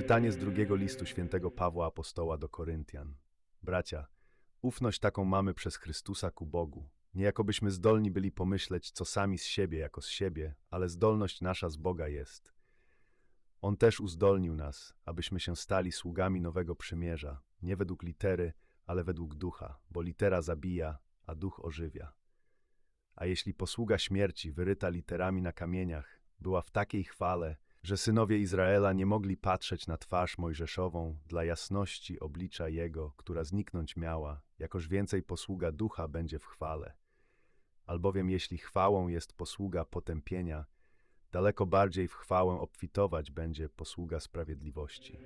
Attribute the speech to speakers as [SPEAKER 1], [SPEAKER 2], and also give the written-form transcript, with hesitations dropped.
[SPEAKER 1] Czytanie z drugiego listu świętego Pawła Apostoła do Koryntian. Bracia, ufność taką mamy przez Chrystusa ku Bogu. Nie jakobyśmy zdolni byli pomyśleć, co sami z siebie jako z siebie, ale zdolność nasza z Boga jest. On też uzdolnił nas, abyśmy się stali sługami nowego przymierza, nie według litery, ale według ducha, bo litera zabija, a duch ożywia. A jeśli posługa śmierci, wyryta literami na kamieniach, była w takiej chwale, że synowie Izraela nie mogli patrzeć na twarz mojżeszową dla jasności oblicza Jego, która zniknąć miała, jakoż więcej posługa ducha będzie w chwale. Albowiem jeśli chwałą jest posługa potępienia, daleko bardziej w chwałę obfitować będzie posługa sprawiedliwości.